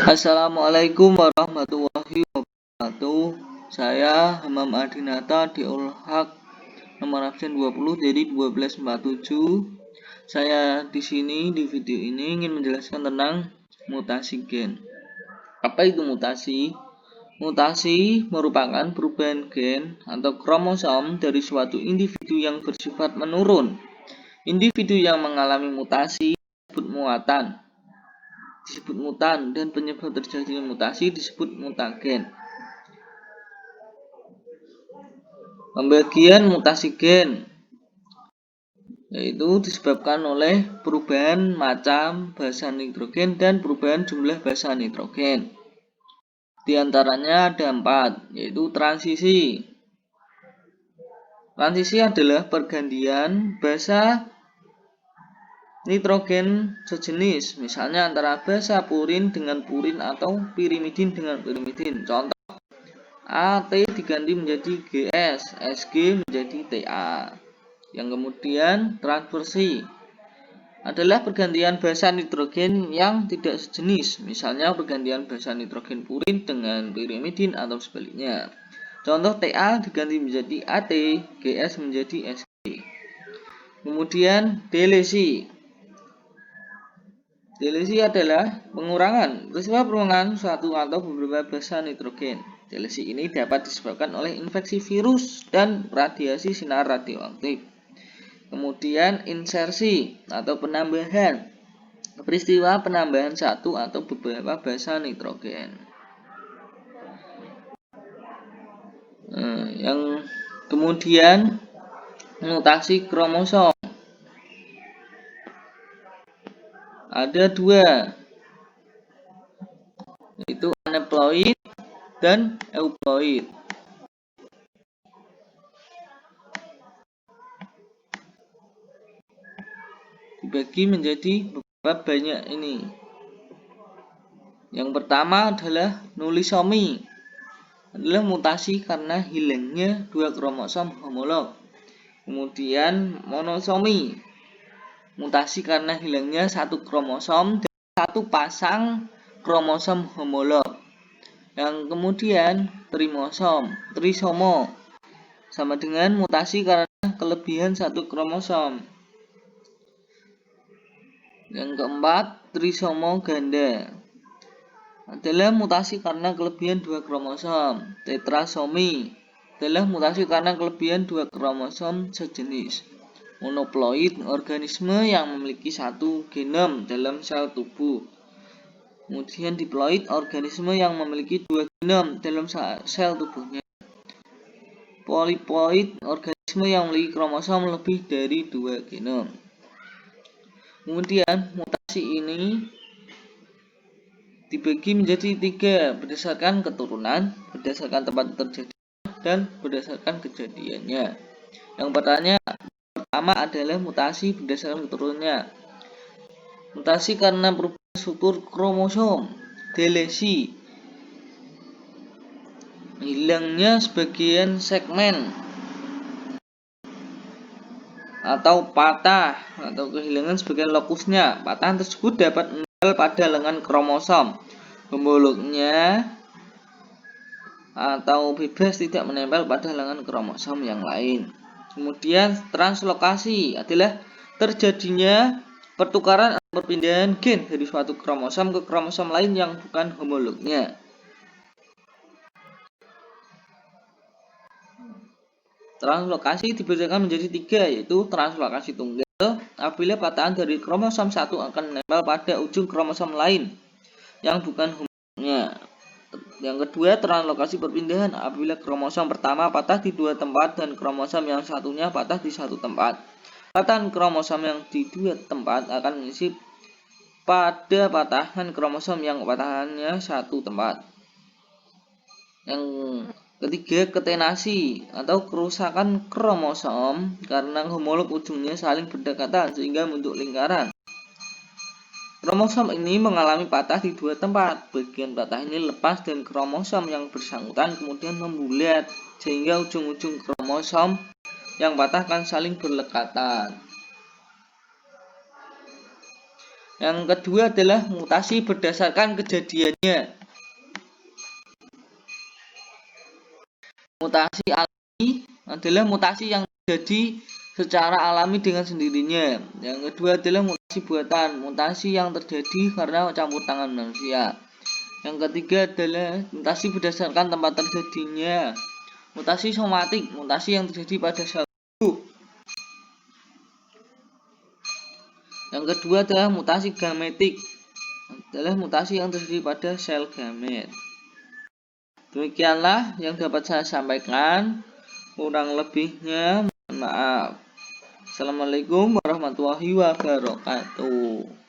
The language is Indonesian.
Assalamualaikum warahmatullahi wabarakatuh. Saya Hamam Adinata di Ulhaq nomor absen 20 jadi 1247. Saya di sini di video ini ingin menjelaskan tentang mutasi gen. Apa itu mutasi? Mutasi merupakan perubahan gen atau kromosom dari suatu individu yang bersifat menurun. Individu yang mengalami mutasi disebut mutan dan penyebab terjadinya mutasi disebut mutagen. Pembagian mutasi gen yaitu disebabkan oleh perubahan macam basa nitrogen dan perubahan jumlah basa nitrogen. Di antaranya ada 4, yaitu transisi. Transisi adalah pergantian basa nitrogen sejenis, misalnya antara basa purin dengan purin atau pirimidin dengan pirimidin. Contoh, AT diganti menjadi GS, SG menjadi TA. Yang kemudian transversi adalah pergantian basa nitrogen yang tidak sejenis, misalnya pergantian basa nitrogen purin dengan pirimidin atau sebaliknya. Contoh, TA diganti menjadi AT, GS menjadi SG. Kemudian delesi. Delesi adalah pengurangan peristiwa pengurangan suatu atau beberapa basa nitrogen. Delesi ini dapat disebabkan oleh infeksi virus dan radiasi sinar radioaktif. Kemudian insersi atau penambahan, peristiwa penambahan satu atau beberapa basa nitrogen. Yang kemudian mutasi kromosom ada 2, yaitu anaploid dan euploid. Dibagi menjadi beberapa banyak ini. Yang pertama adalah nulisomi, adalah mutasi karena hilangnya 2 kromosom homolog. Kemudian monosomi, mutasi karena hilangnya 1 kromosom dan 1 pasang kromosom homolog. Yang kemudian trisomo, sama dengan mutasi karena kelebihan 1 kromosom. Yang keempat, trisomo ganda, adalah mutasi karena kelebihan 2 kromosom. Tetrasomi adalah mutasi karena kelebihan 2 kromosom sejenis. Monoploid, organisme yang memiliki 1 genom dalam sel tubuh. Kemudian diploid, organisme yang memiliki 2 genom dalam sel tubuhnya. Polyploid, organisme yang memiliki kromosom lebih dari 2 genom. Kemudian mutasi ini dibagi menjadi 3 berdasarkan keturunan, berdasarkan tempat terjadi, dan berdasarkan kejadiannya. Yang pertama adalah mutasi berdasarkan keturunannya. Mutasi karena perubahan struktur kromosom, delesi, hilangnya sebagian segmen atau patah atau kehilangan sebagian lokusnya. Patahan tersebut dapat menempel pada lengan kromosom homolognya atau bebas tidak menempel pada lengan kromosom yang lain. Kemudian translokasi adalah terjadinya pertukaran atau perpindahan gen dari suatu kromosom ke kromosom lain yang bukan homolognya. Translokasi dibedakan menjadi 3, yaitu translokasi tunggal apabila patahan dari kromosom 1 akan menempel pada ujung kromosom lain yang bukan homolognya. Yang kedua, translokasi perpindahan apabila kromosom pertama patah di 2 tempat dan kromosom yang satunya patah di 1 tempat. Patahan kromosom yang di 2 tempat akan mengisi pada patahan kromosom yang patahannya 1 tempat. Yang ketiga, ketenasi atau kerusakan kromosom karena homolog ujungnya saling berdekatan sehingga membentuk lingkaran. Kromosom ini mengalami patah di 2 tempat. Bagian patah ini lepas dan kromosom yang bersangkutan kemudian membulat sehingga ujung-ujung kromosom yang patah akan saling berdekatan. Yang kedua adalah mutasi berdasarkan kejadiannya. Mutasi alami adalah mutasi yang terjadi secara alami dengan sendirinya. Yang kedua adalah mutasi buatan, mutasi yang terjadi karena campur tangan manusia. Yang ketiga adalah mutasi berdasarkan tempat terjadinya. Mutasi somatik, mutasi yang terjadi pada sel tubuh. Yang kedua adalah mutasi gametik, adalah mutasi yang terjadi pada sel gamet. Demikianlah yang dapat saya sampaikan. Kurang lebihnya mohon maaf. Assalamualaikum warahmatullahi wabarakatuh.